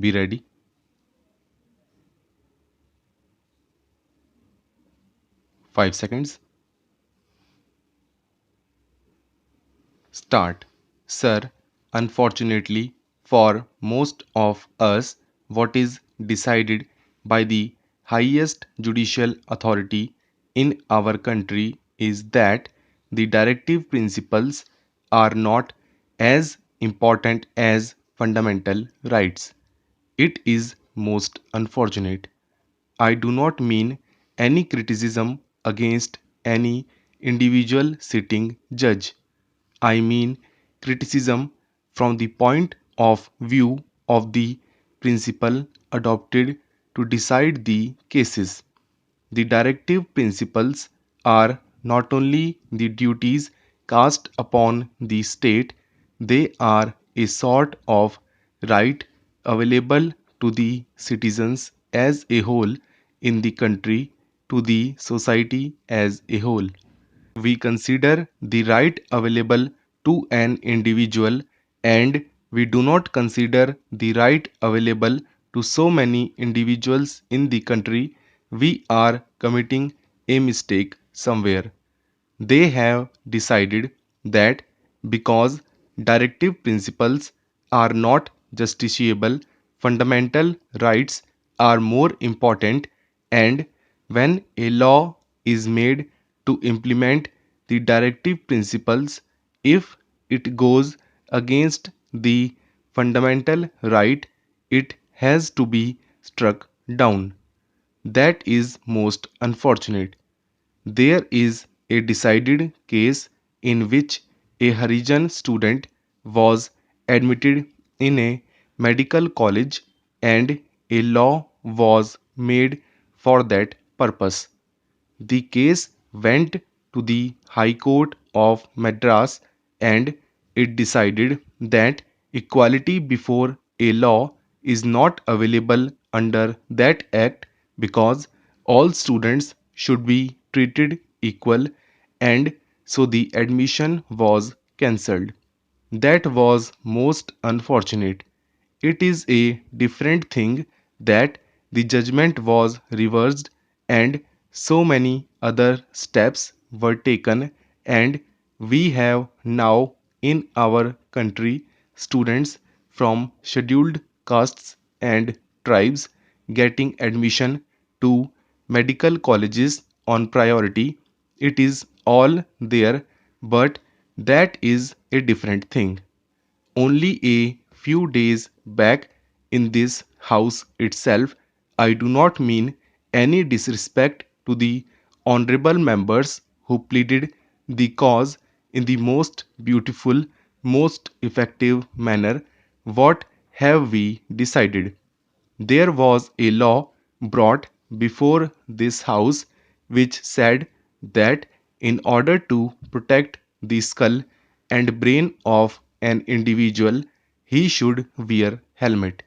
Be ready. 5 seconds. Start. Sir, unfortunately for most of us, what is decided by the highest judicial authority in our country is that the directive principles are not as important as fundamental rights. It is most unfortunate. I do not mean any criticism against any individual sitting judge. I mean criticism from the point of view of the principle adopted to decide the cases. The directive principles are not only the duties cast upon the state, they are a sort of right available to the citizens as a whole in the country, to the society as a whole. We consider the right available to an individual and we do not consider the right available to so many individuals in the country, we are committing a mistake somewhere. They have decided that because directive principles are not justiciable, fundamental rights are more important, and when a law is made to implement the directive principles, if it goes against the fundamental right, it has to be struck down. That is most unfortunate. There is a decided case in which a Harijan student was admitted in a medical college and a law was made for that purpose. The case went to the High Court of Madras and it decided that equality before a law is not available under that act because all students should be treated equal, and so the admission was cancelled. That was most unfortunate. It is a different thing that the judgment was reversed and so many other steps were taken, and we have now in our country students from scheduled castes and tribes getting admission to medical colleges on priority. It is all there, but that is a different thing. Only a few days back in this house itself, I do not mean any disrespect to the honorable members who pleaded the cause in the most beautiful, most effective manner. What have we decided? There was a law brought before this house which said that in order to protect the skull and brain of an individual, he should wear helmet.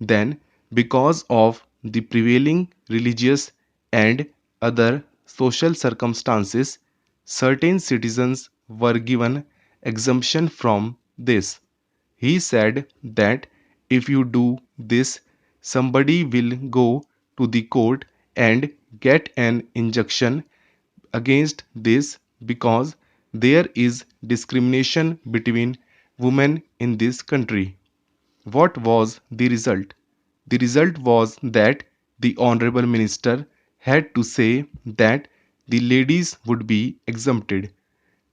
Then, because of the prevailing religious and other social circumstances, certain citizens were given exemption from this. He said that if you do this, somebody will go to the court and get an injunction against this because there is discrimination between women in this country. What was the result? The result was that the Honorable Minister had to say that the ladies would be exempted.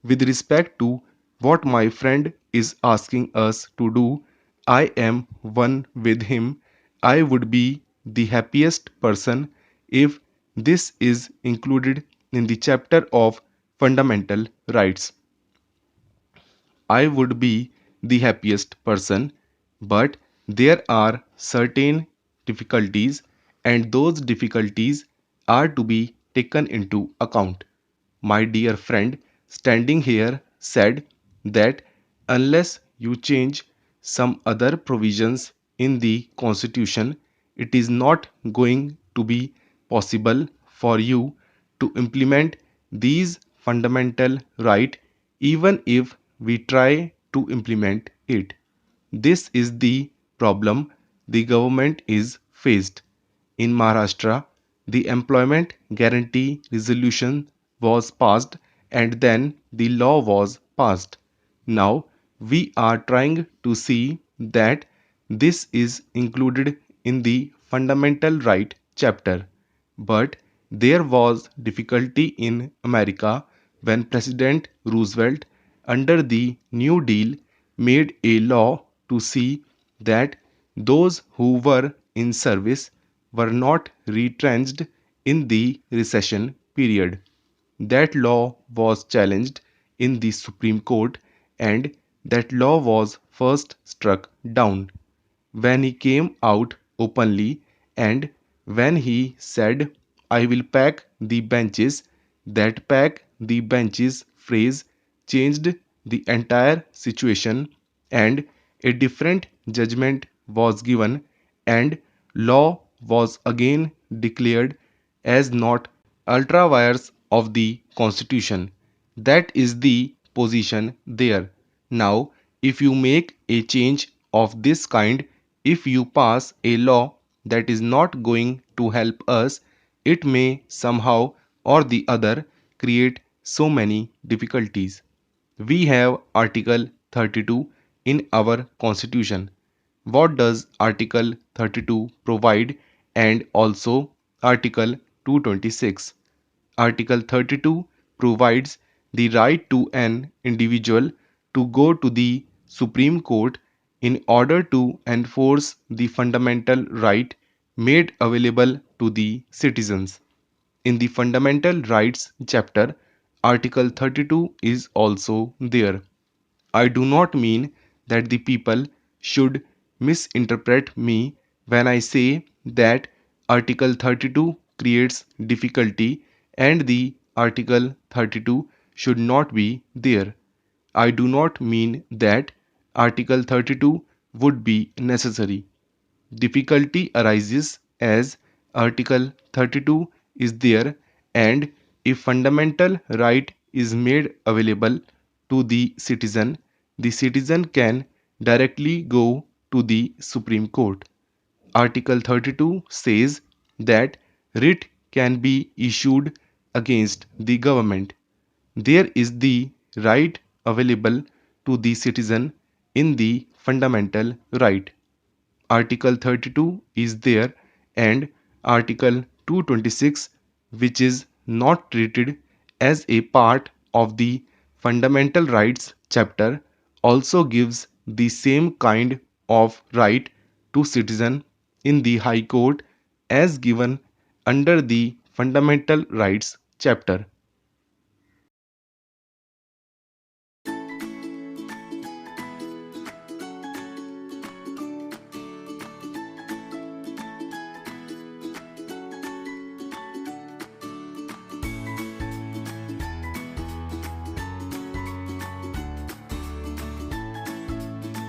With respect to what my friend is asking us to do, I am one with him. I would be the happiest person if this is included in the chapter of fundamental rights. I would be the happiest person, but there are certain difficulties, and those difficulties are to be taken into account. My dear friend standing here said that unless you change some other provisions in the constitution, it is not going to be possible for you to implement these fundamental right even if we try to implement it. This is the problem the government is faced. In Maharashtra, the Employment Guarantee Resolution was passed and then the law was passed. Now we are trying to see that this is included in the Fundamental Right chapter. But there was difficulty in America when President Roosevelt, under the New Deal, made a law to see that those who were in service were not retrenched in the recession period. That law was challenged in the Supreme Court and that law was first struck down when he came out openly and when he said, I will pack the benches. That pack the benches phrase changed the entire situation and a different judgment was given and law was again declared as not ultra vires of the constitution. That is the position there. Now, if you make a change of this kind, if you pass a law that is not going to help us, it may somehow or the other create so many difficulties. We have Article 32 in our Constitution. What does Article 32 provide and also Article 226? Article 32 provides the right to an individual to go to the Supreme Court in order to enforce the fundamental right made available to the citizens. In the Fundamental Rights chapter, Article 32 is also there. I do not mean that the people should misinterpret me when I say that Article 32 creates difficulty and the Article 32 should not be there. I do not mean that Article 32 would be necessary. Difficulty arises as Article 32 is there and if fundamental right is made available to the citizen can directly go to the Supreme Court. Article 32 says that writ can be issued against the government. There is the right available to the citizen in the fundamental right. Article 32 is there and Article 226, which is not treated as a part of the Fundamental Rights chapter, also gives the same kind of right to citizen in the High Court as given under the Fundamental Rights chapter.